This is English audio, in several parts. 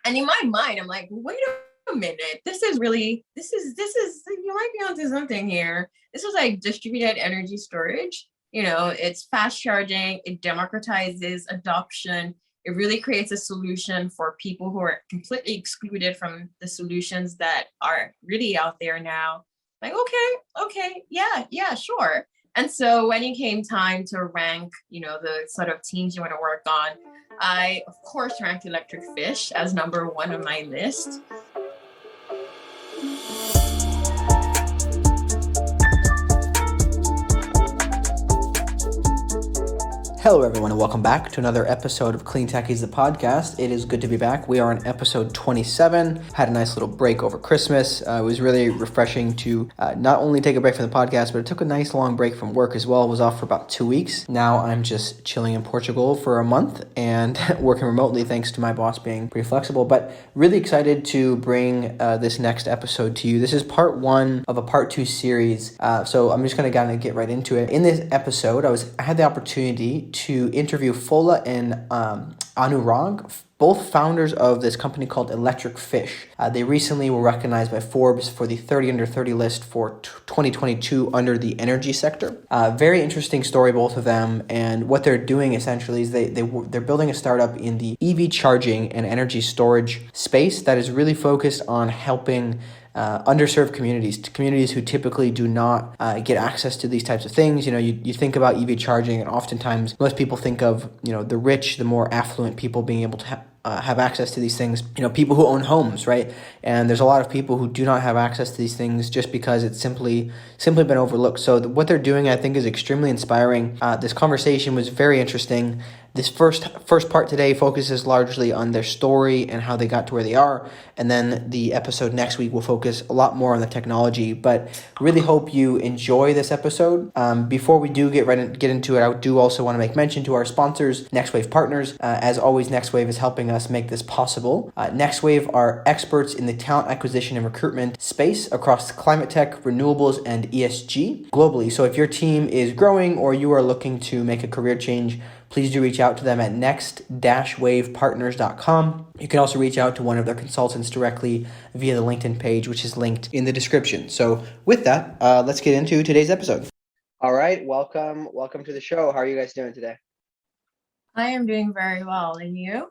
And in my mind, I'm like, wait a minute, this is, you might be onto something here. This was like distributed energy storage. It's fast charging, it democratizes adoption. It really creates a solution for people who are completely excluded from the solutions that are really out there now. Like, okay, yeah, sure. And so when it came time to rank, the sort of teams you want to work on, I, of course, ranked ElectricFish as number one on my list. Hello, everyone, and welcome back to another episode of Clean Techies, the podcast. It is good to be back. We are on episode 27. Had a nice little break over Christmas. It was really refreshing to not only take a break from the podcast, but it took a nice long break from work as well. I was off for about 2 weeks. Now I'm just chilling in Portugal for a month and working remotely thanks to my boss being pretty flexible. But really excited to bring this next episode to you. This is part one of a part two series. So I'm just going to kind of get right into it. In this episode, I had the opportunity to interview Fola and Anurag, both founders of this company called ElectricFish. They recently were recognized by Forbes for the 30 under 30 list for 2022 under the energy sector. Very interesting story, both of them, and what they're doing essentially is they're building a startup in the EV charging and energy storage space that is really focused on helping underserved communities who typically do not get access to these types of things. You think about EV charging, and oftentimes most people think of, the rich, the more affluent people being able to have access to these things, people who own homes, right? And there's a lot of people who do not have access to these things just because it's simply been overlooked. So what they're doing, I think, is extremely inspiring. This conversation was very interesting. This first part today focuses largely on their story and how they got to where they are, and then the episode next week will focus a lot more on the technology. But really hope you enjoy this episode. Before we do get into it, I do also want to make mention to our sponsors, NextWave partners. As always, NextWave is helping us make this possible. NextWave are experts in the talent acquisition and recruitment space across ClimateTech, renewables, and ESG globally. So if your team is growing or you are looking to make a career change, please do reach out to them at next-wavepartners.com. You can also reach out to one of their consultants directly via the LinkedIn page, which is linked in the description. So with that, let's get into today's episode. All right, welcome to the show. How are you guys doing today? I am doing very well, and you?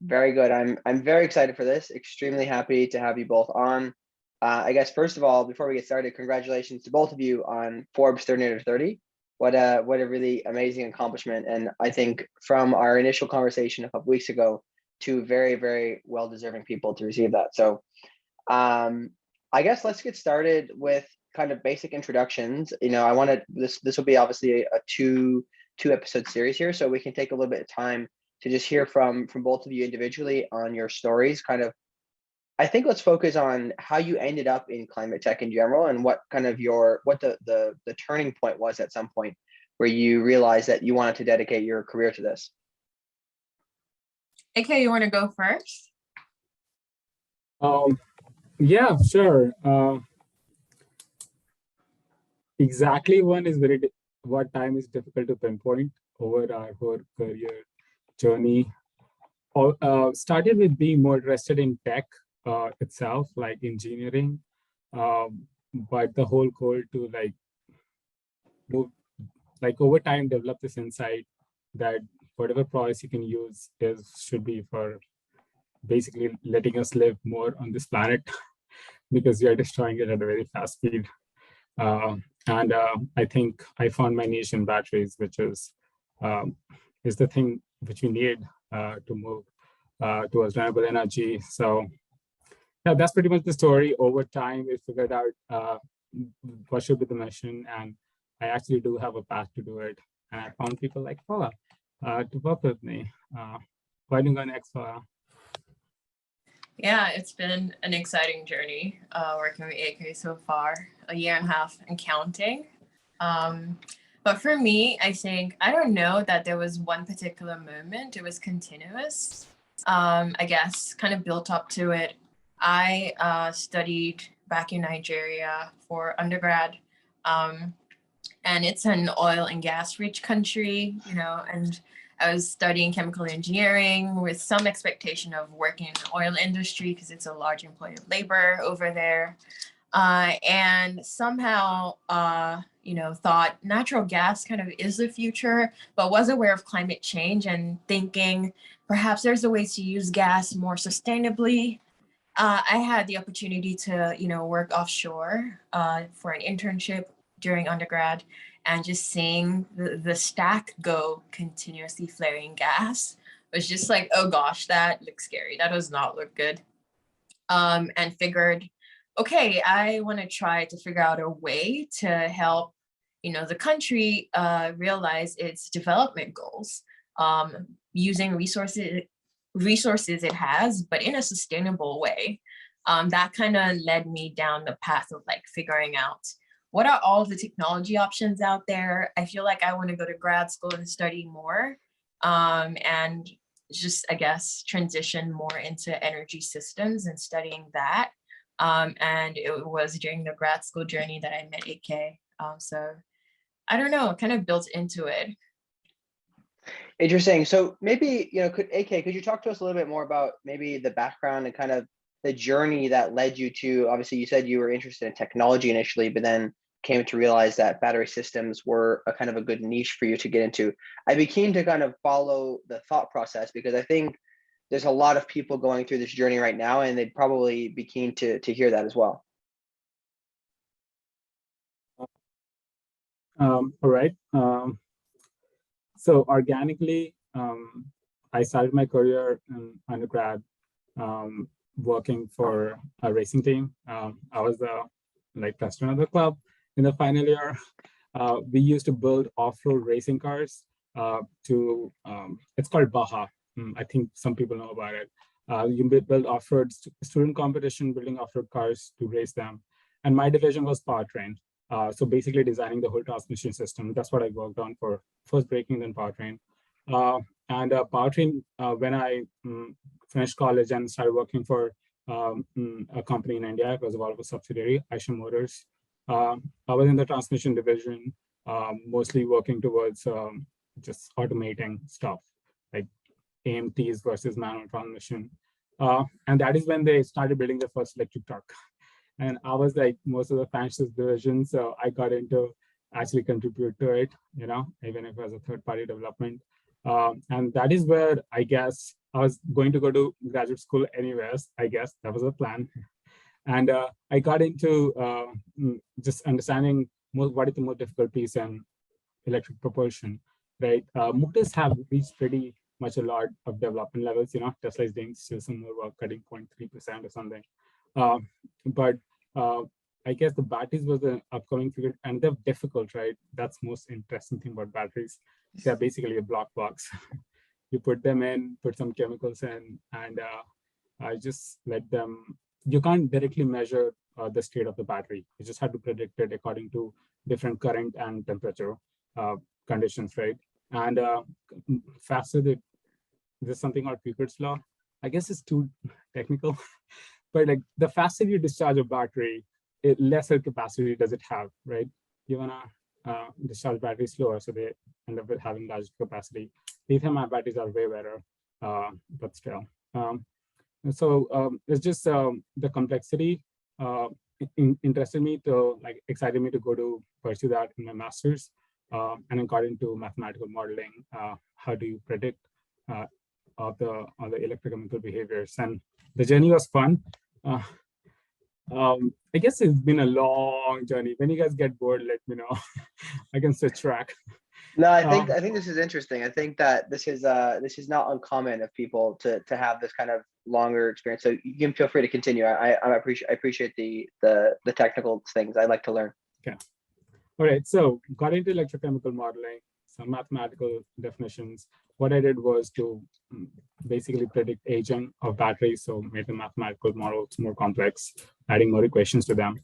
Very good. I'm very excited for this. Extremely happy to have you both on. I guess first of all, before we get started, congratulations to both of you on Forbes 30 under 30. What a really amazing accomplishment. And I think from our initial conversation a couple weeks ago, two very, very well-deserving people to receive that. So I guess let's get started with kind of basic introductions. I wanted this will be obviously a two episode series here, so we can take a little bit of time to just hear from both of you individually on your stories. Kind of, I think let's focus on how you ended up in climate tech in general, and what kind of the turning point was at some point where you realized that you wanted to dedicate your career to this. Okay, you want to go first? Yeah, sure. Exactly one is what time is difficult to pinpoint over our whole career journey. Started with being more interested in tech itself, like engineering, but the whole goal to move, over time, develop this insight that whatever process you can use should be for basically letting us live more on this planet because we are destroying it at a very fast speed. And I think I found my niche in batteries, which is the thing which we need to move towards renewable energy. So yeah, that's pretty much the story. Over time, we figured out what should be the mission, and I actually do have a path to do it. And I found people like Fola to work with me. Why don't you go next, Fola? Yeah, it's been an exciting journey working with AK so far, a year and a half and counting. But for me, I think, I don't know that there was one particular moment. It was continuous. I guess kind of built up to it. I studied back in Nigeria for undergrad, and it's an oil and gas rich country, and I was studying chemical engineering with some expectation of working in the oil industry because it's a large employer of labor over there. And somehow, thought natural gas kind of is the future, but was aware of climate change and thinking perhaps there's a way to use gas more sustainably. I had the opportunity to, work offshore for an internship during undergrad, and just seeing the stack go continuously flaring gas was just like, oh gosh, that looks scary. That does not look good. And figured, okay, I want to try to figure out a way to help, the country realize its development goals, using resources it has, but in a sustainable way. That kind of led me down the path of like figuring out what are all the technology options out there. I feel like I want to go to grad school and study more, and just, I guess, transition more into energy systems and studying that. And it was during the grad school journey that I met AK. So I don't know, kind of built into it. Interesting. So maybe, could you talk to us a little bit more about maybe the background and kind of the journey that led you to, obviously you said you were interested in technology initially, but then came to realize that battery systems were a kind of a good niche for you to get into. I'd be keen to kind of follow the thought process, because I think there's a lot of people going through this journey right now, and they'd probably be keen to hear that as well. All right. So organically, I started my career in undergrad working for a racing team. I was the president of the club. In the final year, we used to build off-road racing cars it's called Baja. I think some people know about it. You build off-road student competition, building off-road cars to race them. And my division was powertrain. So basically designing the whole transmission system. That's what I worked on for first braking, then powertrain. And powertrain, when I finished college and started working for a company in India, it was a Volvo subsidiary, Aisha Motors. I was in the transmission division, mostly working towards just automating stuff like AMTs versus manual transmission. And that is when they started building the first electric truck. And I was like most of the financial division, so I got into actually contribute to it, even if it was a third-party development. And that is where I guess I was going to go to graduate school anyways. I guess that was the plan. And I got into just understanding what is the most difficult piece in electric propulsion, right? Motors have reached pretty much a lot of development levels. Tesla is doing still some more work, cutting 0.3% or something. But I guess the batteries was the upcoming figure, and they're difficult, right? That's most interesting thing about batteries. They're basically a block box. You put them in, put some chemicals in, and I just let them. You can't directly measure the state of the battery. You just have to predict it according to different current and temperature conditions, right? And faster there's something called Picard's law. I guess it's too technical, but like the faster you discharge a battery, lesser capacity does it have, right? You wanna discharge battery slower, so they end up with having large capacity. Lithium-ion batteries are way better, but still. It's just the complexity interested me to excited me to go to pursue that in my master's, and then got into mathematical modeling. How do you predict all the electrochemical behaviors? And the journey was fun. I guess it's been a long journey. When you guys get bored, let me know. I can switch track. No, I think this is interesting. I think that this is not uncommon of people to have this kind of longer experience. So you can feel free to continue. I appreciate the technical things. I like to learn. Okay. All right. So got into electrochemical modeling, some mathematical definitions. What I did was to basically predict aging of batteries, so made the mathematical models more complex, adding more equations to them.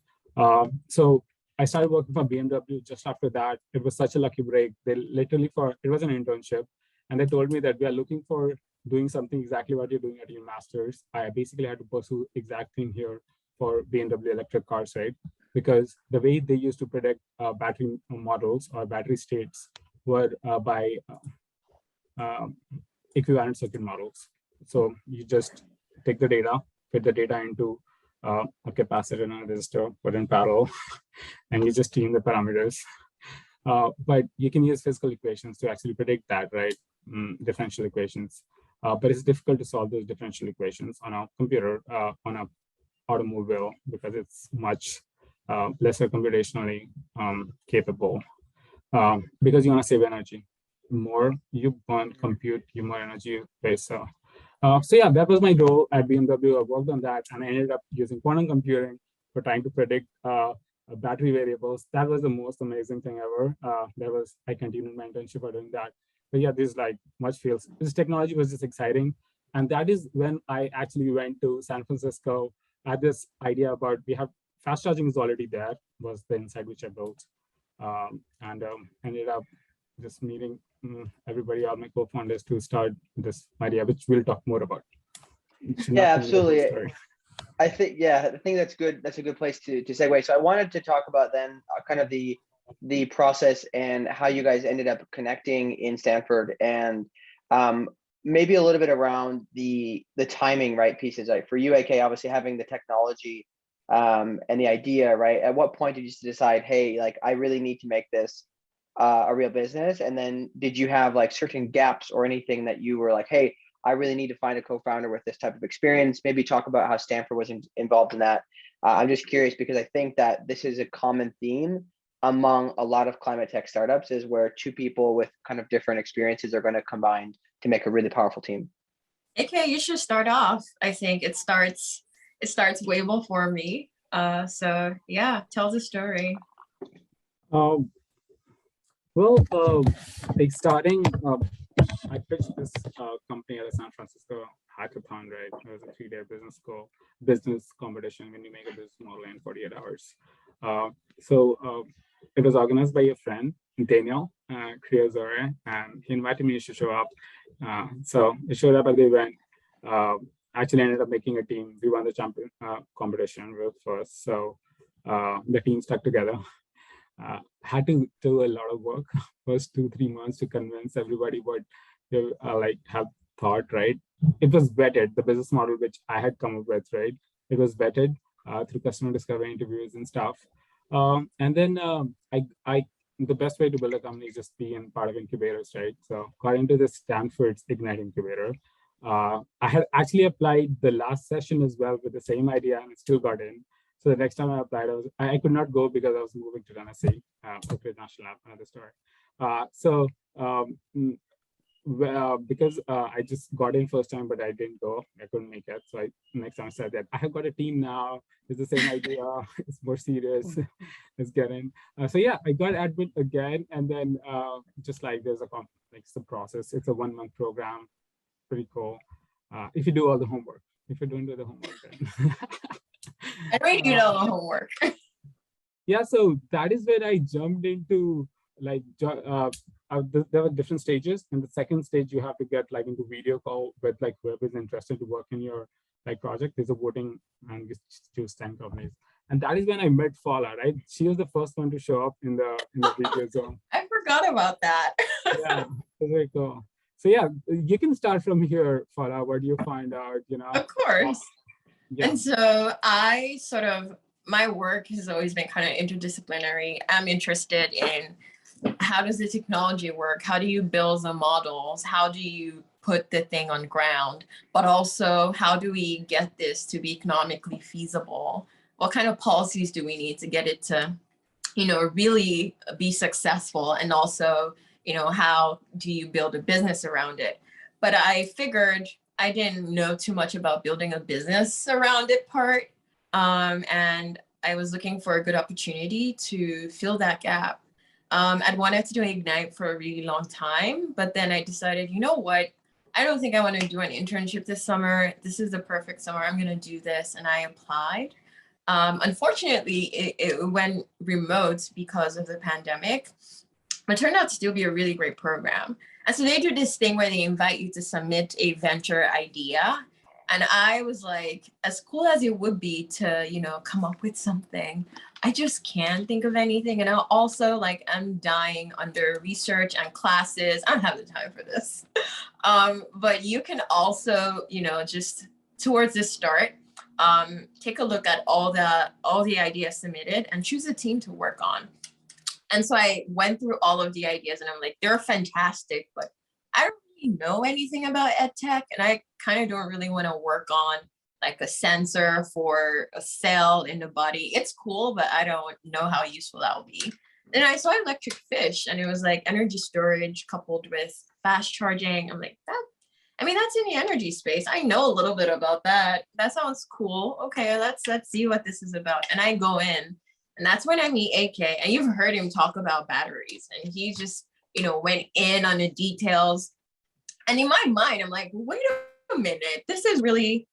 So I started working for BMW just after that. It was such a lucky break. They literally it was an internship, and they told me that we are looking for doing something exactly what you're doing at your master's. I basically had to pursue exact thing here for BMW electric cars, right? Because the way they used to predict battery models or battery states were by equivalent circuit models. So you just take the data, fit the data into a capacitor and a resistor, put in parallel, and you just tune the parameters. But you can use physical equations to actually predict that, right? Differential equations. But it's difficult to solve those differential equations on a computer, on a automobile, because it's much lesser computationally capable. Because you want to save energy. The more you burn compute, the more energy you waste. So yeah, that was my role at BMW. I worked on that, and I ended up using quantum computing for trying to predict battery variables. That was the most amazing thing ever. I continued my internship for doing that. But yeah, this like much feels. This technology was just exciting, and that is when I actually went to San Francisco. I had this idea about we have fast charging is already there. Was the insight which I built, and ended up just meeting everybody, all my co-founders, to start this idea, which we'll talk more about. Yeah, absolutely. I think that's good. That's a good place to segue. So I wanted to talk about then kind of the process and how you guys ended up connecting in Stanford, and maybe a little bit around the timing, right, pieces. Like for you, AK, obviously having the technology and the idea, right? At what point did you decide, hey, like I really need to make this a real business? And then did you have like certain gaps or anything that you were like, hey, I really need to find a co-founder with this type of experience? Maybe talk about how Stanford was involved in that. I'm just curious because I think that this is a common theme among a lot of climate tech startups, is where two people with kind of different experiences are going to combine to make a really powerful team. AK, you should start off. I think it starts way before me. So yeah, tell the story. Like starting, I pitched this company at a San Francisco hackathon, right? It was a 3-day business competition when you make a business model in 48 hours. It was organized by a friend, Daniel Criazore, and he invited me to show up. So I showed up at the event. Actually ended up making a team. We won the champion competition with first. So the team stuck together. Had to do a lot of work first 2-3 months to convince everybody what they have thought, right? It was vetted, the business model which I had come up with, right? It was vetted through customer discovery interviews and stuff. And then the best way to build a company is just being part of incubators, right? So got into the Stanford's Ignite incubator. I had actually applied the last session as well with the same idea and still got in. So the next time I applied, I could not go because I was moving to Tennessee, Oak Ridge National Lab, another story. Because I just got in first time, but I didn't go. I couldn't make it. So next time I said that I have got a team now. It's the same idea. It's more serious. Let's get in. So yeah, I got admit again, and then just like there's it's a process. It's a 1-month program. Pretty cool. If you do all the homework. If you don't do the homework, then. I read you know the homework. Yeah, so that is where I jumped into there were different stages. In the second stage, you have to get into video call with whoever is interested to work in your project. There's a voting and you choose 10 companies. And that is when I met Fola, right? She was the first one to show up in the video zone. I forgot about that. Yeah, that's very cool. So yeah, you can start from here, Fola. What do you find out, Of course. Yeah. And so my work has always been kind of interdisciplinary. I'm interested in how does the technology work? How do you build the models? How do you put the thing on ground? But also, how do we get this to be economically feasible? What kind of policies do we need to get it to, really be successful? And also, how do you build a business around it? But I figured I didn't know too much about building a business around it part. And I was looking for a good opportunity to fill that gap. I'd wanted to do Ignite for a really long time, but then I decided, you know what? I don't think I want to do an internship this summer. This is the perfect summer. I'm going to do this. And I applied. Unfortunately, it went remote because of the pandemic, but it turned out to still be a really great program. And so they do this thing where they invite you to submit a venture idea. And I was like, as cool as it would be to, come up with something, I just can't think of anything. And I also like, I'm dying under research and classes. I don't have the time for this. But you can also, just towards the start, take a look at all the ideas submitted and choose a team to work on. And so I went through all of the ideas and I'm like, they're fantastic, but I don't really know anything about ed tech. And I kind of don't really want to work on like a sensor for a cell in the body. It's cool, but I don't know how useful that will be. Then I saw ElectricFish and it was like energy storage coupled with fast charging. I'm like, that's in the energy space. I know a little bit about that. That sounds cool. Okay, let's see what this is about. And I go in. And that's when I meet AK, and you've heard him talk about batteries, and he just, went in on the details. And in my mind, I'm like, wait a minute, this is, you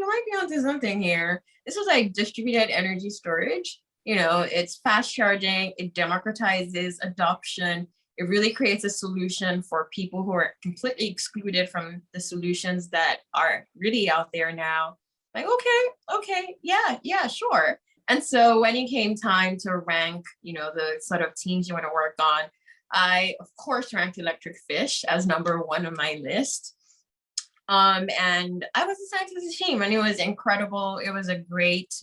might be onto something here. This was like distributed energy storage. It's fast charging, it democratizes adoption. It really creates a solution for people who are completely excluded from the solutions that are really out there now. Like, okay, yeah, sure. And so when it came time to rank, the sort of teams you want to work on, I, of course, ranked ElectricFish as number one on my list. And I was assigned to the team and it was incredible. It was a great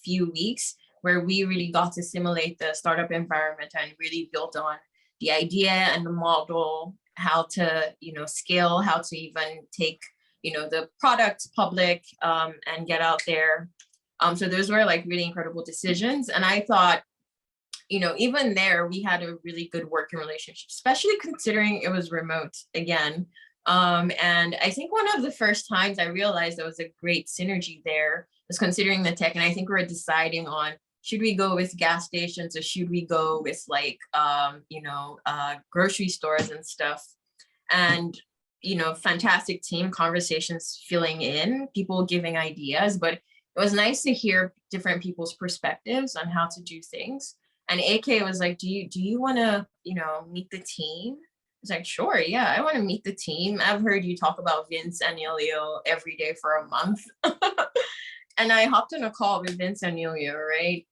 few weeks where we really got to simulate the startup environment and really built on the idea and the model, how to, scale, how to even take, the product public and get out there. So those were like really incredible decisions. And I thought, even there, we had a really good working relationship, especially considering it was remote again. And I think one of the first times I realized there was a great synergy there was considering the tech. And I think we were deciding on, should we go with gas stations or should we go with like, grocery stores and stuff? And, fantastic team conversations filling in, people giving ideas, but it was nice to hear different people's perspectives on how to do things. And AK was like, do you want to, meet the team? I was like, sure, yeah, I want to meet the team. I've heard you talk about Vince and Elio every day for a month. And I hopped on a call with Vince and Elio, right?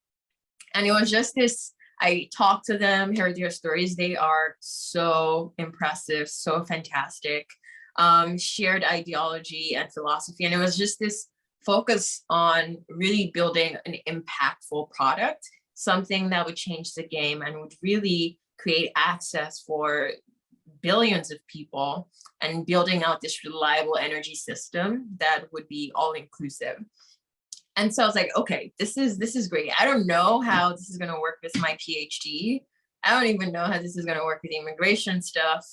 And it was just this, I talked to them, heard their stories. They are so impressive, so fantastic, shared ideology and philosophy. And it was just this focus on really building an impactful product, something that would change the game and would really create access for billions of people and building out this reliable energy system that would be all inclusive. And so I was like, okay, this is great. I don't know how this is going to work with my PhD. I don't even know how this is going to work with immigration stuff.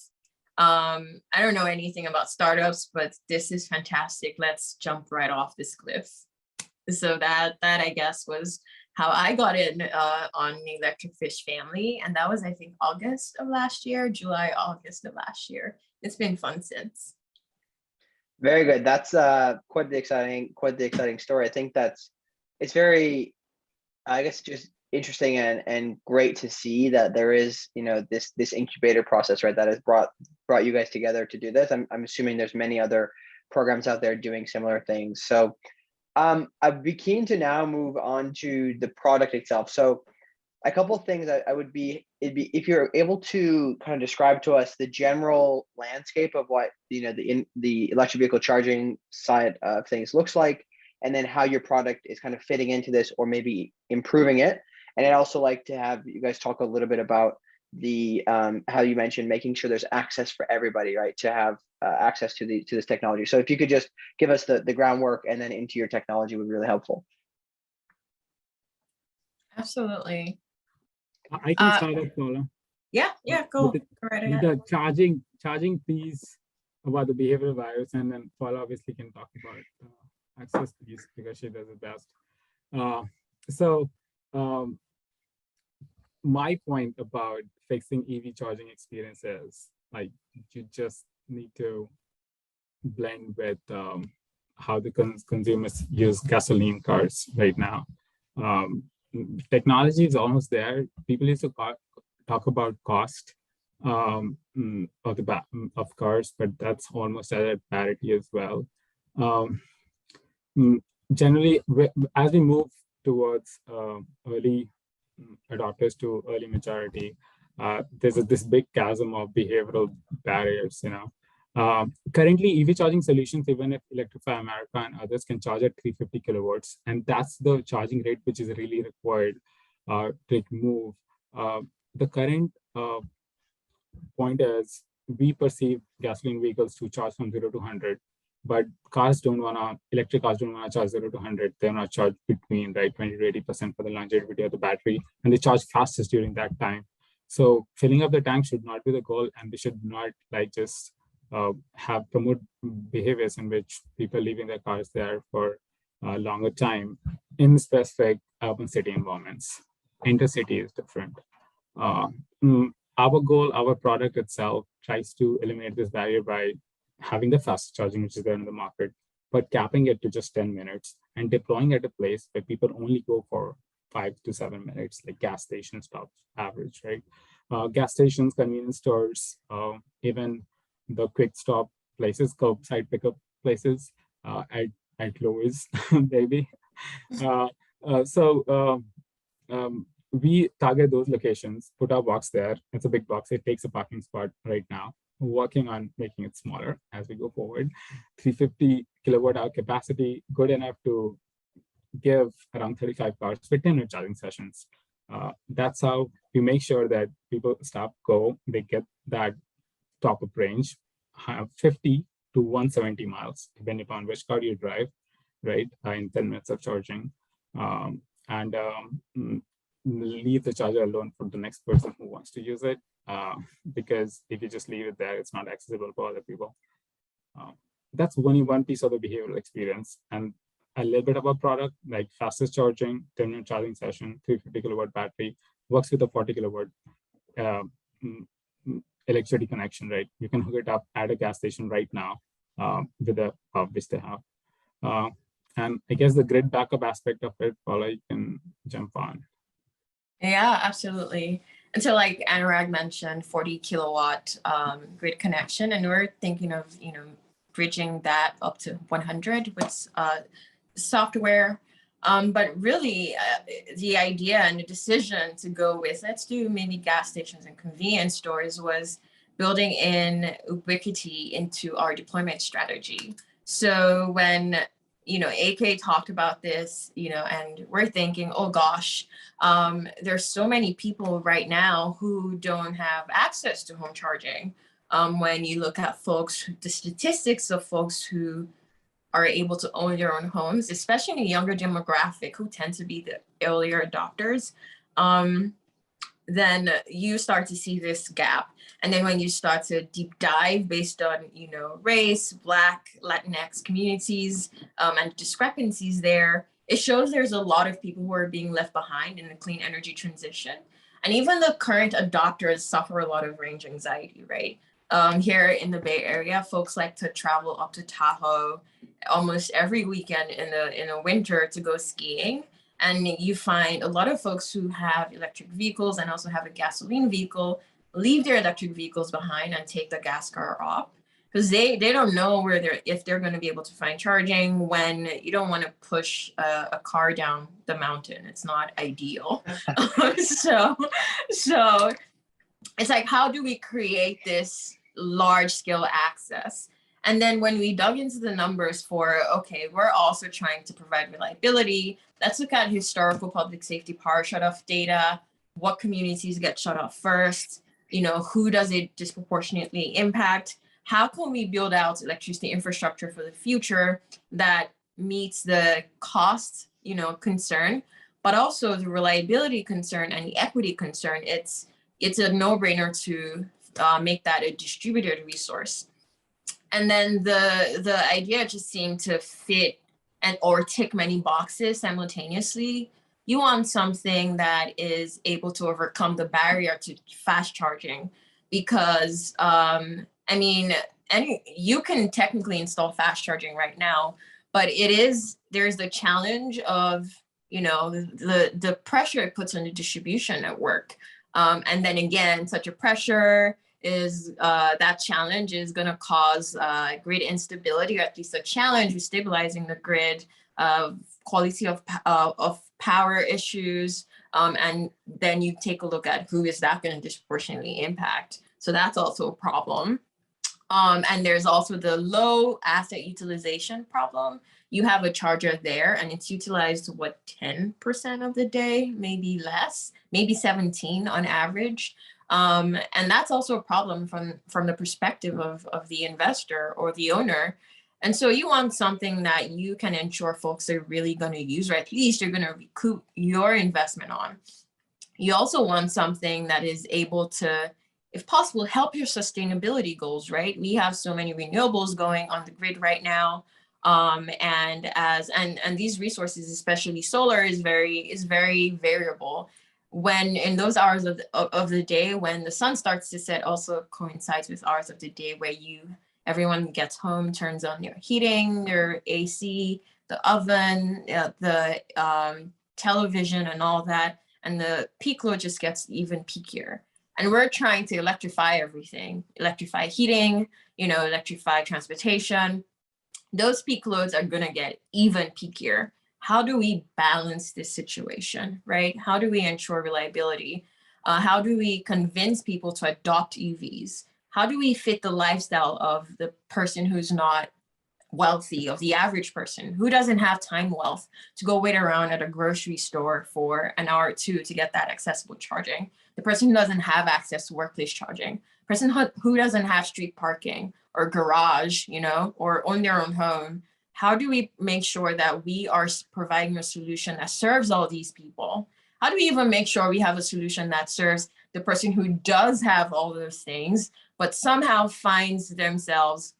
I don't know anything about startups, but this is fantastic. Let's jump right off this cliff. So that I guess was how I got in on the ElectricFish family. And that was, I think, August of last year, August of last year. It's been fun since. Very good. That's quite the exciting story. I think it's very, I guess, just interesting and great to see that there is, this incubator process, right, that has brought you guys together to do this. I'm assuming there's many other programs out there doing similar things. So I'd be keen to now move on to the product itself. So a couple of things that it'd be if you're able to kind of describe to us the general landscape of what the electric vehicle charging side of things looks like, and then how your product is kind of fitting into this or maybe improving it. And I'd also like to have you guys talk a little bit about the how you mentioned making sure there's access for everybody, right, to have access to this technology. So if you could just give us the groundwork and then into your technology would be really helpful. Absolutely. I can start off, Fola. Yeah, go right ahead. The charging piece about the behavioral virus, and then Fola obviously can talk about access piece because she does it best. My point about fixing EV charging experiences, like you just need to blend with how the consumers use gasoline cars right now. Technology is almost there. People used to talk about cost of cars, but that's almost at parity as well. Um, Generally, as we move towards early adopters to early majority, there's this big chasm of behavioral barriers. Currently, EV charging solutions, even if Electrify America and others, can charge at 350 kilowatts, and that's the charging rate which is really required to move. The current point is we perceive gasoline vehicles to charge from 0 to 100, but electric cars don't want to charge 0 to 100. They want to charge between 20 to 80% for the longevity of the battery, and they charge fastest during that time. So filling up the tank should not be the goal, and we should not just promote behaviors in which people leaving their cars there for a longer time in specific urban city environments. Intercity is different. Uh, our goal, our product itself tries to eliminate this barrier by having the fast charging, which is there in the market, but capping it to just 10 minutes and deploying at a place where people only go for 5 to 7 minutes, like gas station stops average, right? Gas stations, convenience stores, even the quick stop places, curbside pickup places at lowest, maybe. We target those locations, put our box there. It's a big box. It takes a parking spot right now. We're working on making it smaller as we go forward. 350 kilowatt hour capacity, good enough to give around 35 cars for 10-minute charging sessions. That's how we make sure that people they get that top of range, 50 to 170 miles, depending upon which car you drive, right, in 10 minutes of charging. Leave the charger alone for the next person who wants to use it, because if you just leave it there, it's not accessible for other people. That's only one piece of the behavioral experience, and a little bit about product, like fastest charging, 10-minute charging session, 350 kilowatt battery, works with a 40 kilowatt electricity connection, right? You can hook it up at a gas station right now with the hub which they have. And I guess the grid backup aspect of it, Fola, you can jump on. Yeah, absolutely. And so like Anurag mentioned, 40 kilowatt grid connection, and we're thinking of, bridging that up to 100 with software. But really the idea and the decision to go with, let's do maybe gas stations and convenience stores, was building in ubiquity into our deployment strategy. So when AK talked about this, and we're thinking, oh gosh, there's so many people right now who don't have access to home charging. When you look at the statistics of folks who are able to own their own homes, especially in a younger demographic who tend to be the earlier adopters, then you start to see this gap. And then when you start to deep dive based on, race, Black, Latinx communities, and discrepancies there, it shows there's a lot of people who are being left behind in the clean energy transition. And even the current adopters suffer a lot of range anxiety, right? Here in the Bay Area, folks like to travel up to Tahoe almost every weekend in the winter to go skiing. And you find a lot of folks who have electric vehicles and also have a gasoline vehicle leave their electric vehicles behind and take the gas car off, because they don't know if they're going to be able to find charging when you don't want to push a car down the mountain. It's not ideal. So it's like, how do we create this large scale access? And then when we dug into the numbers for, okay, we're also trying to provide reliability. Let's look at historical public safety power shutoff data. What communities get shut off first? Who does it disproportionately impact? How can we build out electricity infrastructure for the future that meets the cost, concern, but also the reliability concern and the equity concern? It's a no-brainer to make that a distributed resource. And then the idea just seemed to fit or tick many boxes simultaneously. You want something that is able to overcome the barrier to fast charging, because you can technically install fast charging right now, but there's the challenge of the pressure it puts on the distribution network. And then again, such a pressure is that challenge is going to cause grid instability, or at least a challenge with stabilizing the grid, quality of power issues, and then you take a look at who is that going to disproportionately impact. So that's also a problem. And there's also the low asset utilization problem. You have a charger there and it's utilized, what, 10% of the day, maybe less, maybe 17 on average. And that's also a problem from the perspective of the investor or the owner. And so you want something that you can ensure folks are really going to use, or at least you're going to recoup your investment on. You also want something that is able to, if possible, help your sustainability goals, right? We have so many renewables going on the grid right now. And these resources, especially solar, is very variable. When in those hours of the day when the sun starts to set, also coincides with hours of the day where everyone gets home, turns on their heating, their AC, the oven, the television and all that. And the peak load just gets even peakier. And we're trying to electrify everything, electrify heating, electrify transportation. Those peak loads are going to get even peakier. How do we balance this situation, right? How do we ensure reliability? How do we convince people to adopt EVs? How do we fit the lifestyle of the person who's not wealthy, of the average person who doesn't have time wealth to go wait around at a grocery store for an hour or two to get that accessible charging? The person who doesn't have access to workplace charging, person who doesn't have street parking or garage, or own their own home. How do we make sure that we are providing a solution that serves all these people? How do we even make sure we have a solution that serves the person who does have all those things, but somehow finds themselves,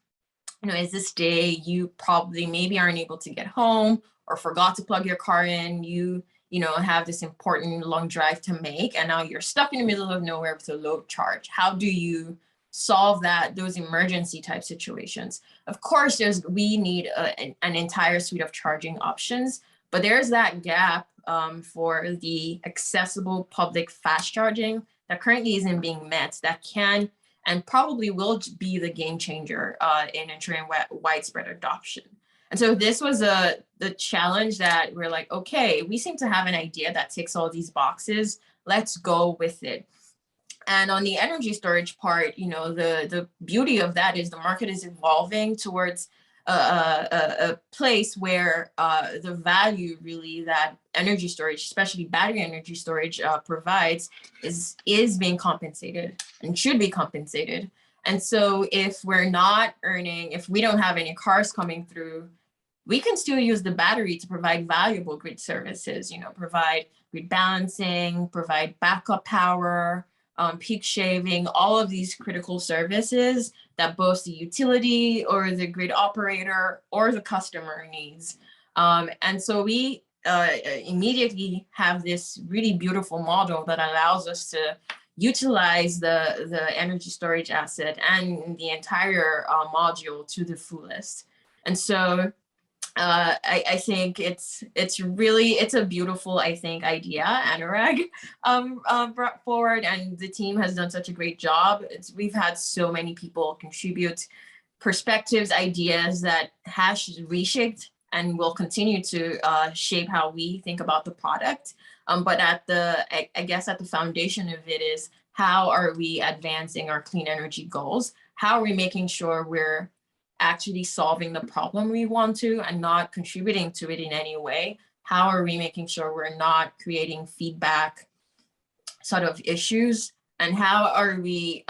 is this day you probably maybe aren't able to get home or forgot to plug your car in, you have this important long drive to make, and now you're stuck in the middle of nowhere with a low charge. How do you solve those emergency type situations? Of course, we need an entire suite of charging options, but there's that gap for the accessible public fast charging that currently isn't being met, that can and probably will be the game changer in ensuring widespread adoption. And so this was the challenge that we're like, okay, we seem to have an idea that ticks all these boxes. Let's go with it. And on the energy storage part, the beauty of that is the market is evolving towards a place where the value really that energy storage, especially battery energy storage, provides is being compensated and should be compensated. And so if we're not earning, if we don't have any cars coming through, we can still use the battery to provide valuable grid services, provide grid balancing, provide backup power, peak shaving, all of these critical services that both the utility or the grid operator or the customer needs. And so we immediately have this really beautiful model that allows us to utilize the energy storage asset and the entire module to the fullest. And so I think it's a beautiful, idea Anurag brought forward, and the team has done such a great job. We've had so many people contribute perspectives, ideas that has reshaped and will continue to shape how we think about the product. But at the foundation of it is, how are we advancing our clean energy goals? How are we making sure we're actually solving the problem we want to and not contributing to it in any way? How are we making sure we're not creating feedback sort of issues? And how are we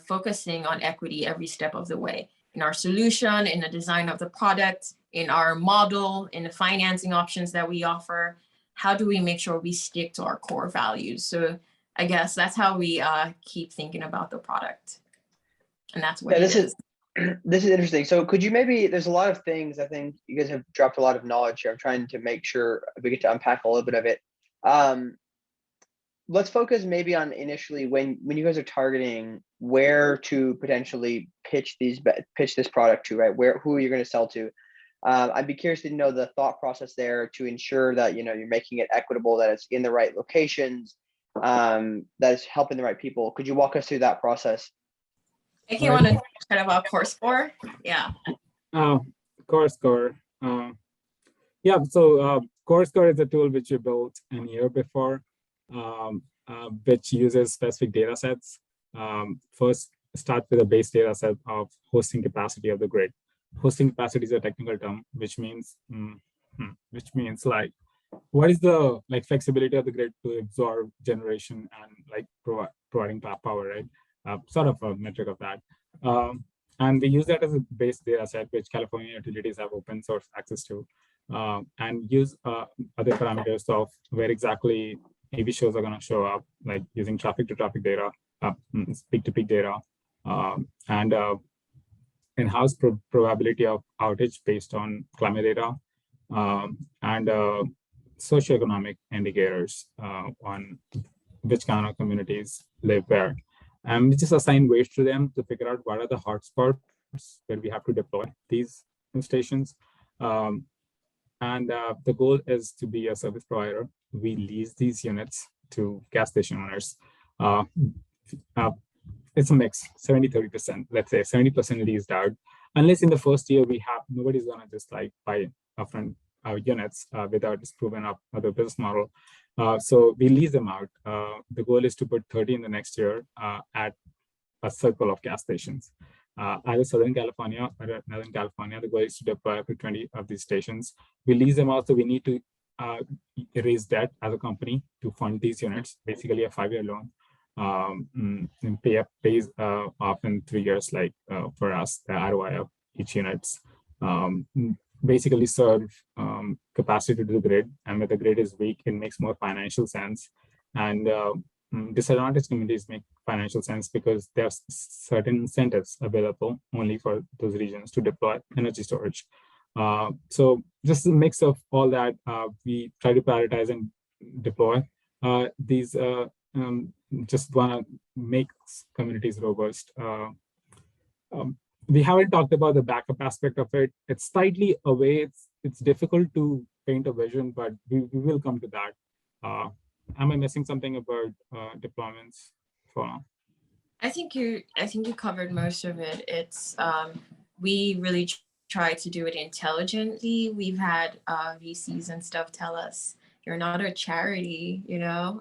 focusing on equity every step of the way in our solution, in the design of the product, in our model, in the financing options that we offer? How do we make sure we stick to our core values? So I guess that's how we keep thinking about the product. And that's what it is. This is interesting. So could you there's a lot of things, I think you guys have dropped a lot of knowledge here. I'm trying to make sure we get to unpack a little bit of it. Let's focus maybe on initially when you guys are targeting where to potentially pitch this product to, right? Who you're going to sell to. I'd be curious to know the thought process there to ensure that, you're making it equitable, that it's in the right locations, that it's helping the right people. Could you walk us through that process? If you want to chat about core score, yeah. Core score. Yeah, so core score is a tool which we built a year before, which uses specific data sets. First, start with a base data set of hosting capacity of the grid. Hosting capacity is a technical term, which means like what is the flexibility of the grid to absorb generation and providing power, right? Sort of a metric of that. And we use that as a base data set, which California utilities have open source access to, and use other parameters of where exactly EV shows are going to show up, like using traffic to traffic data, peak to peak data, and in-house probability of outage based on climate data, and socioeconomic indicators on which kind of communities live where. And we just assign weights to them to figure out what are the hotspots where we have to deploy these stations. And the goal is to be a service provider. We lease these units to gas station owners. It's a mix, 70-30%. Let's say 70% leased out. Unless in the first year nobody's gonna just buy upfront units without this proven up other business model. So we lease them out. The goal is to put 30 in the next year at a circle of gas stations. Either Southern California or Northern California, the goal is to deploy up to 20 of these stations. We lease them out, so we need to raise debt as a company to fund these units, basically a 5-year loan. And pays off in 3 years, for us, the ROI of each units. Basically serve capacity to the grid, and when the grid is weak, it makes more financial sense. And disadvantaged communities make financial sense because there's certain incentives available only for those regions to deploy energy storage. So just a mix of all that, we try to prioritize and deploy these. Just want to make communities robust. We haven't talked about the backup aspect of it. It's slightly away. It's difficult to paint a vision, but we will come to that. Am I missing something about deployments? I think you covered most of it. It's we really try to do it intelligently. We've had VCs and stuff tell us, you're not a charity,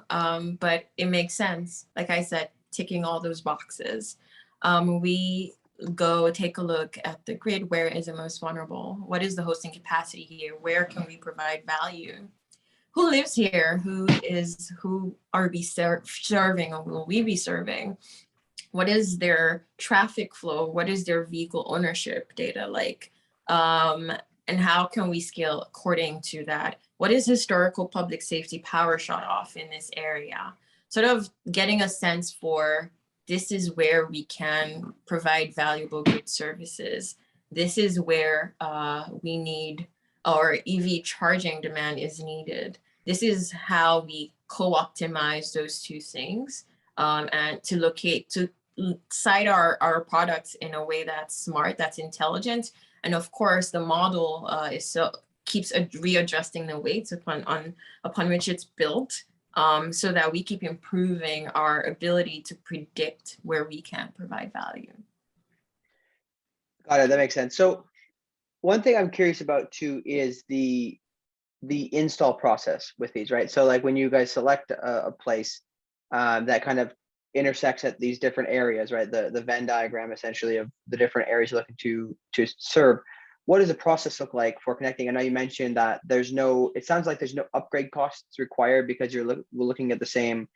but it makes sense. Like I said, ticking all those boxes. We go take a look at the grid. Where is it most vulnerable? What is the hosting capacity here? Where can we provide value? Who lives here? Who are we serving, or will we be serving? What is their traffic flow? What is their vehicle ownership data like? And how can we scale according to that? What is historical public safety power shut off in this area? Sort of getting a sense for, this is where we can provide valuable grid services. This is where we need, or EV charging demand is needed. This is how we co-optimize those two things, and to site our products in a way that's smart, that's intelligent. And of course, the model keeps readjusting the weights upon which it's built, so that we keep improving our ability to predict where we can provide value. Got it. That makes sense. So one thing I'm curious about too is the install process with these, right? So when you guys select a place that kind of intersects at these different areas, right? The Venn diagram essentially of the different areas you're looking to serve. What does the process look like for connecting? I know you mentioned that it sounds like there's no upgrade costs required because we're looking at the same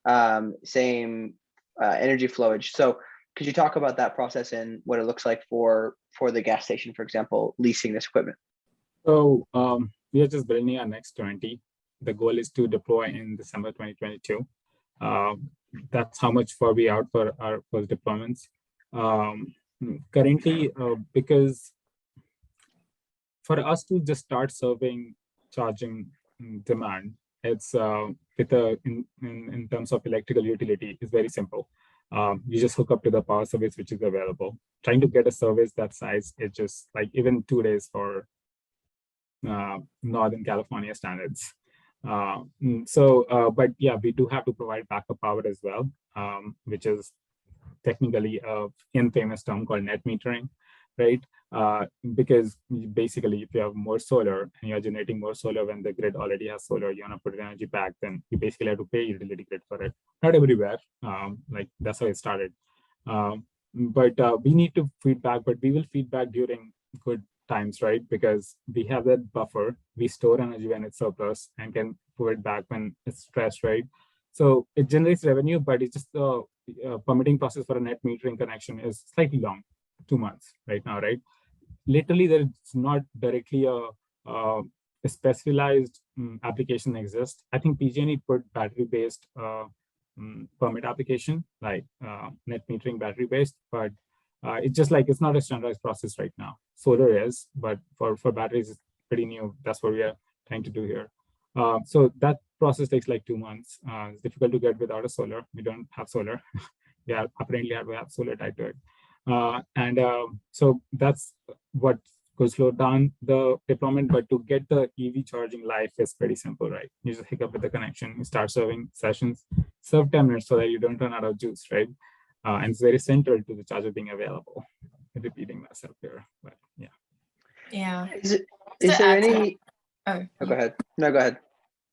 energy flowage. So could you talk about that process and what it looks like for the gas station, for example, leasing this equipment? So we are just building our next 20. The goal is to deploy in December 2022. That's how much far we out for our first deployments. Currently, because for us to just start serving charging demand, it's in terms of electrical utility is very simple. You just hook up to the power service which is available. Trying to get a service that size, it's just even 2 days for Northern California standards. But yeah, we do have to provide backup power as well, which is technically a infamous term called net metering, right? Because basically, if you have more solar and you're generating more solar when the grid already has solar, you want to put energy back, then you basically have to pay utility grid for it. Not everywhere, like that's how it started. But we need to feedback, but we will feedback during good times, right? Because we have that buffer. We store energy when it's surplus and can put it back when it's stressed, right? So it generates revenue, but it's just the permitting process for a net metering connection is slightly long, 2 months right now, right? Literally, there's not directly a specialized application exists. I think PG&E put battery-based permit application, like net metering battery-based, but it's just like it's not a standardized process right now. Solar is, but for batteries, it's pretty new. That's what we are trying to do here. So that process takes like 2 months. It's difficult to get without a solar. We don't have solar. Yeah, apparently we have solar tied to it. So that's what could slow down the deployment. But to get the EV charging life is pretty simple, right? You just hook up with the connection, you start serving sessions, serve 10 minutes so that you don't run out of juice, right? And it's very central to the charger being available. I'm repeating myself here, but yeah. Yeah. Is there any? Oh, Go ahead. No, go ahead.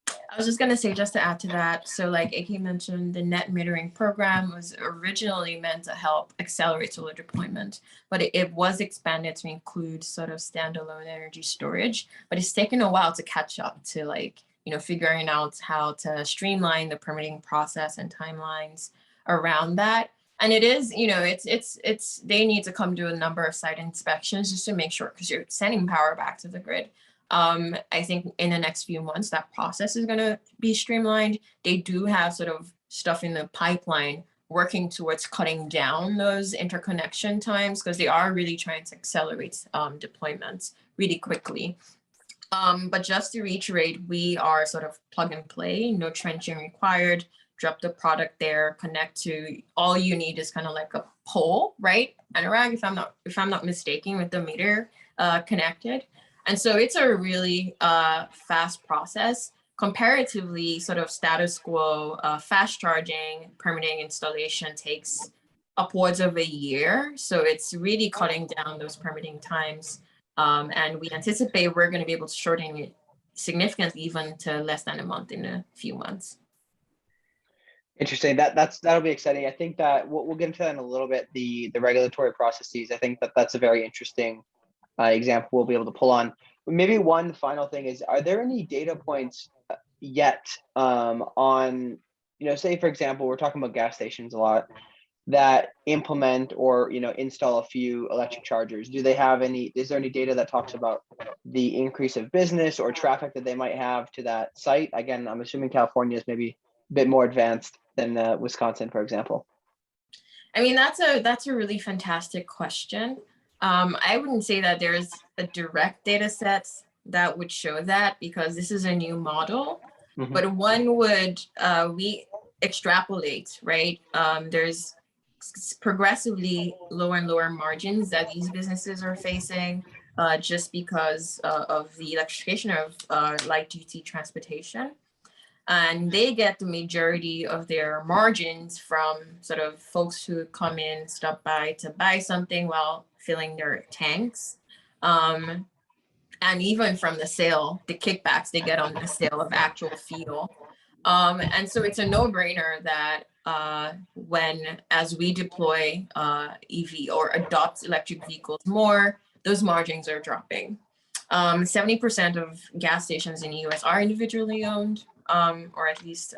I was just going to say, just to add to that, so like AK mentioned, the net metering program was originally meant to help accelerate solar deployment, but it was expanded to include sort of standalone energy storage, but it's taken a while to catch up to figuring out how to streamline the permitting process and timelines around that. And it is, they need to come do a number of site inspections just to make sure, because you're sending power back to the grid. I think in the next few months, that process is going to be streamlined. They do have sort of stuff in the pipeline working towards cutting down those interconnection times, because they are really trying to accelerate deployments really quickly. But just to reiterate, we are sort of plug and play, no trenching required. Drop the product there, connect to, all you need is kind of like a pole, right? Anurag, if I'm not mistaken, with the meter connected. And so it's a really fast process. Comparatively, sort of status quo, fast charging, permitting, installation takes upwards of a year. So it's really cutting down those permitting times. And we anticipate we're going to be able to shorten it significantly, even to less than a month in a few months. Interesting. That'll be exciting. I think that we'll get into that in a little bit. The regulatory processes. I think that's a very interesting example we'll be able to pull on. Maybe one final thing is: are there any data points yet on, say for example, we're talking about gas stations a lot, that implement or install a few electric chargers? Do they have any? Is there any data that talks about the increase of business or traffic that they might have to that site? Again, I'm assuming California is maybe a bit more advanced than Wisconsin, for example. I mean, that's a really fantastic question. I wouldn't say that there's a direct data set that would show that, because this is a new model. Mm-hmm. But one would, we extrapolate, right? There's progressively lower and lower margins that these businesses are facing just because of the electrification of light duty transportation. And they get the majority of their margins from sort of folks who come in, stop by to buy something while filling their tanks. And even from the sale, the kickbacks they get on the sale of actual fuel. And so it's a no-brainer that as we deploy EV or adopt electric vehicles more, those margins are dropping. 70% of gas stations in the US are individually owned. Or at least,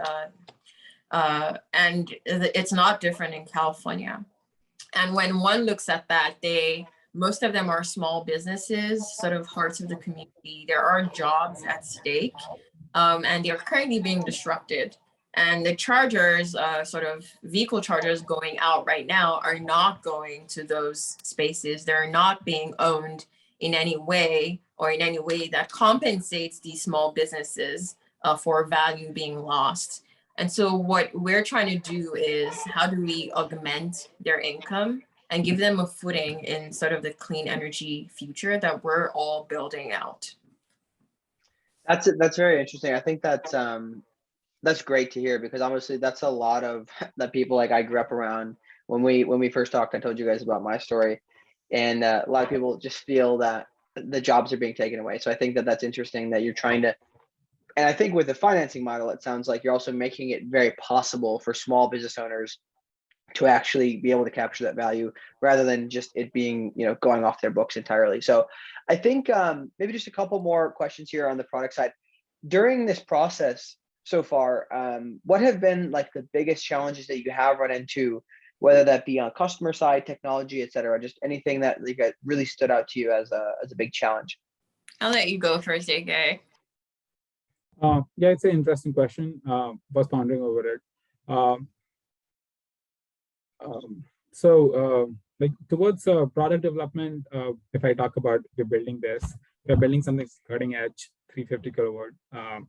and it's not different in California. And when one looks at that, most of them are small businesses, sort of hearts of the community. There are jobs at stake, and they're currently being disrupted. And the chargers, sort of vehicle chargers going out right now, are not going to those spaces. They're not being owned in any way or in any way that compensates these small businesses for value being lost. And so what we're trying to do is, how do we augment their income and give them a footing in sort of the clean energy future that we're all building out? That's very interesting. I think that's great to hear, because obviously that's a lot of the people like I grew up around when we first talked, I told you guys about my story, and a lot of people just feel that the jobs are being taken away. So I think that that's interesting that you're trying to, and I think with the financing model, it sounds like you're also making it very possible for small business owners to actually be able to capture that value rather than just it being, going off their books entirely. So I think maybe just a couple more questions here on the product side. During this process so far, what have been like the biggest challenges that you have run into, whether that be on customer side, technology, et cetera, just anything that really stood out to you as a big challenge? I'll let you go first, AK. Yeah, it's an interesting question. Was pondering over it. Like towards product development, if I talk about we're building this, we're building something cutting edge, 350 kilowatt.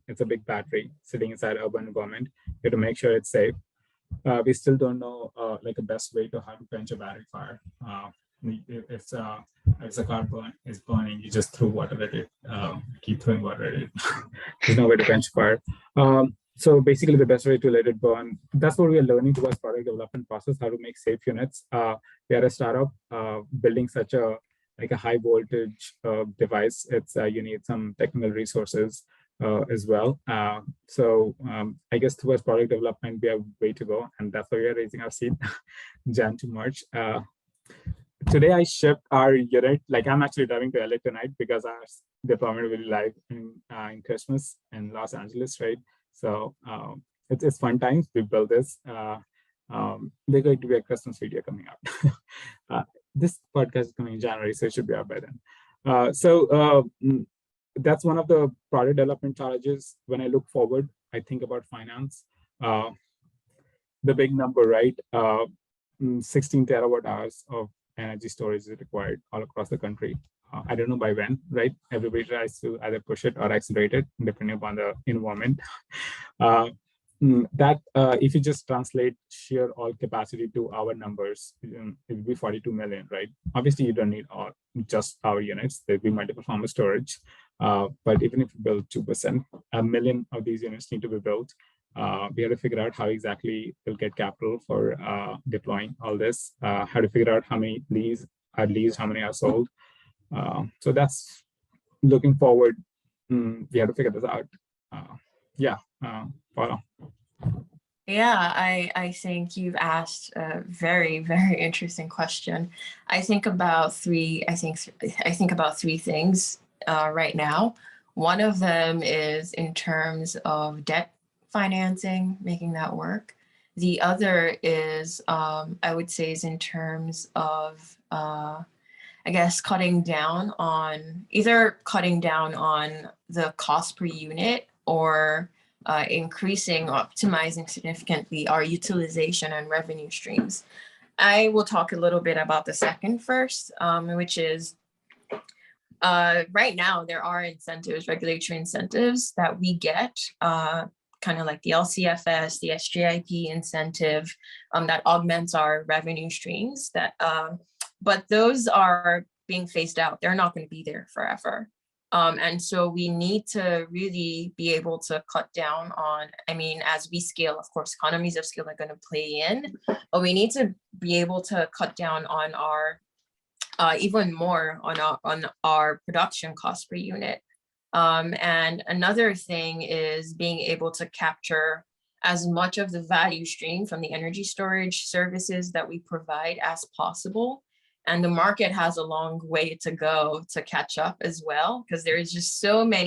It's a big battery sitting inside urban environment. You have to make sure it's safe. We still don't know like a best way to how to quench a battery fire. If a car is burning, you just throw water at it, keep throwing water at it. There's no way to quench fire. So basically the best way to let it burn, that's what we are learning towards product development process, how to make safe units. We are a startup building such a high voltage device. It's you need some technical resources as well. I guess towards product development, we have way to go, and that's why we are raising our seed Jan to March. Today I shipped our unit. Like I'm actually driving to LA tonight because our deployment will be live in Christmas in Los Angeles, right? So it's fun times. We built this. There's going to be a Christmas video coming out. This podcast is coming in January, so it should be out by then. That's one of the product development challenges. When I look forward, I think about finance. The big number, right? 16 terawatt hours of energy storage is required all across the country. I don't know by when, right? Everybody tries to either push it or accelerate it, depending upon the environment. If you just translate sheer all capacity to our numbers, it would be 42 million, right? Obviously, you don't need just our units. There'll be multiple form of storage. But even if you build 2%, 1 million of these units need to be built. We have to figure out how exactly we'll get capital for deploying all this. How to figure out how many are leased, how many are sold. So that's looking forward. We have to figure this out. Follow. Yeah, I think you've asked a very, very interesting question. I think about three things right now. One of them is in terms of debt financing, making that work. The other is, I would say, is in terms of, I guess, cutting down on the cost per unit or increasing, optimizing significantly our utilization and revenue streams. I will talk a little bit about the second first, which is right now there are incentives, regulatory incentives that we get, kind of like the LCFS, the SGIP incentive that augments our revenue streams. But those are being phased out. They're not going to be there forever. And so we need to really be able to cut down on, as we scale, of course, economies of scale are going to play in, but we need to be able to cut down on our, even more on our production cost per unit. And another thing is being able to capture as much of the value stream from the energy storage services that we provide as possible. And the market has a long way to go to catch up as well, because there is just so much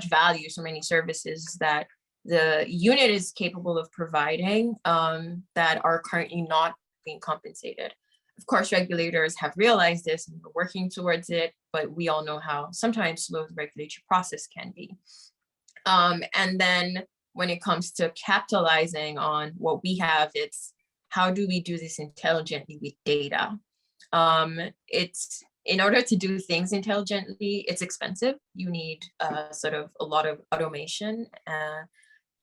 value, so many services that the unit is capable of providing that are currently not being compensated. Of course, regulators have realized this and we're working towards it, but we all know how sometimes slow the regulatory process can be. And then when it comes to capitalizing on what we have, it's how do we do this intelligently with data? It's in order to do things intelligently, it's expensive. You need sort of a lot of automation,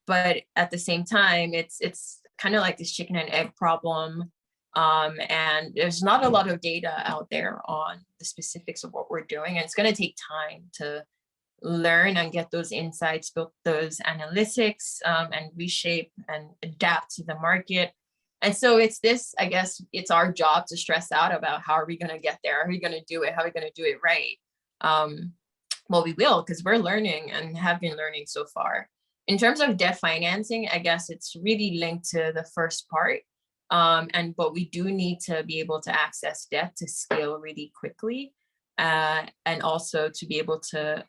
but at the same time, it's kind of like this chicken and egg problem. And there's not a lot of data out there on the specifics of what we're doing. And it's going to take time to learn and get those insights, build those analytics, and reshape and adapt to the market. And so it's this, I guess it's our job to stress out about how are we going to get there? Are we going to do it? How are we going to do it right? Well, we will, because we're learning and have been learning so far. In terms of debt financing, I guess it's really linked to the first part. But we do need to be able to access debt to scale really quickly, and also to be able to,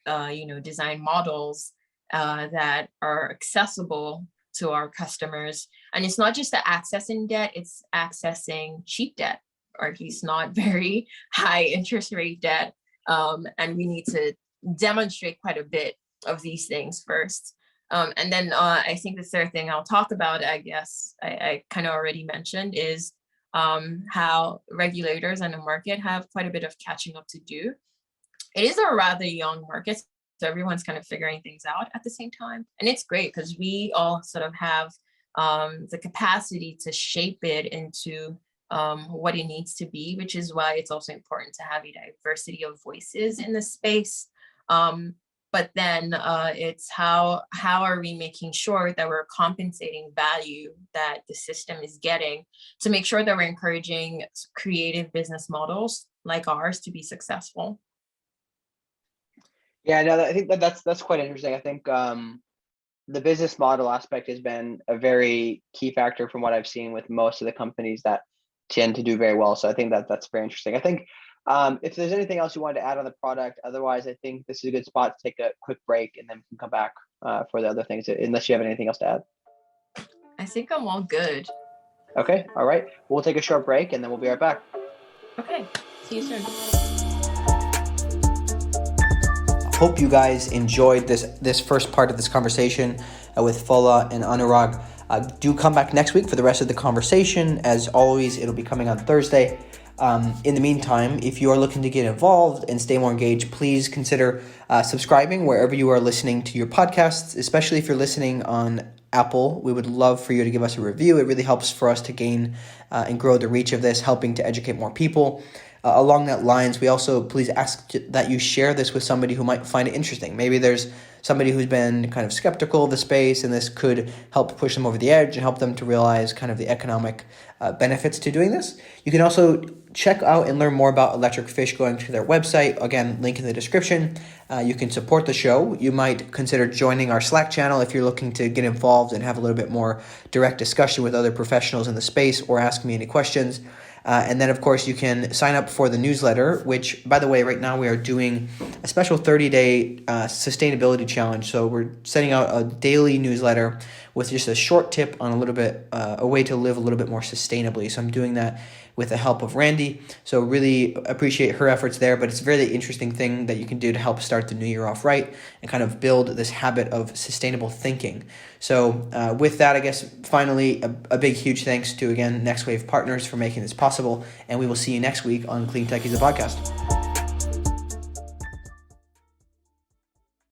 design models that are accessible to our customers. And it's not just the accessing debt, it's accessing cheap debt, or at least not very high interest rate debt. And we need to demonstrate quite a bit of these things first. And then I think the third thing I'll talk about, I guess I kind of already mentioned, is how regulators and the market have quite a bit of catching up to do. It is a rather young market, so everyone's kind of figuring things out at the same time. And it's great because we all sort of have the capacity to shape it into what it needs to be, which is why it's also important to have a diversity of voices in the space. But then it's how are we making sure that we're compensating value that the system is getting to make sure that we're encouraging creative business models like ours to be successful. Yeah, no, I think that's quite interesting. I think the business model aspect has been a very key factor from what I've seen with most of the companies that tend to do very well. So I think that's very interesting. I think if there's anything else you wanted to add on the product, otherwise, I think this is a good spot to take a quick break and then we can come back for the other things, unless you have anything else to add. I think I'm all good. Okay, all right. We'll take a short break and then we'll be right back. Okay, see you soon. Hope you guys enjoyed this first part of this conversation with Fola and Anurag. Do come back next week for the rest of the conversation. As always, it'll be coming on Thursday. In the meantime, if you are looking to get involved and stay more engaged, please consider subscribing wherever you are listening to your podcasts, especially if you're listening on Apple. We would love for you to give us a review. It really helps for us to gain and grow the reach of this, helping to educate more people. Along that lines, we also please ask that you share this with somebody who might find it interesting. Maybe there's somebody who's been kind of skeptical of the space, and this could help push them over the edge and help them to realize kind of the economic benefits to doing this. You can also check out and learn more about ElectricFish going to their website. Again, link in the description. You can support the show. You might consider joining our Slack channel if you're looking to get involved and have a little bit more direct discussion with other professionals in the space, or ask me any questions. And then, of course, you can sign up for the newsletter, which, by the way, right now we are doing a special 30-day sustainability challenge. So we're sending out a daily newsletter with just a short tip on a little bit, a way to live a little bit more sustainably. So I'm doing that with the help of Randy. So really appreciate her efforts there, but it's a very interesting thing that you can do to help start the new year off right and kind of build this habit of sustainable thinking. So with that, I guess, finally, a big, huge thanks to, again, Next Wave Partners for making this possible. And we will see you next week on Clean Tech is a Podcast.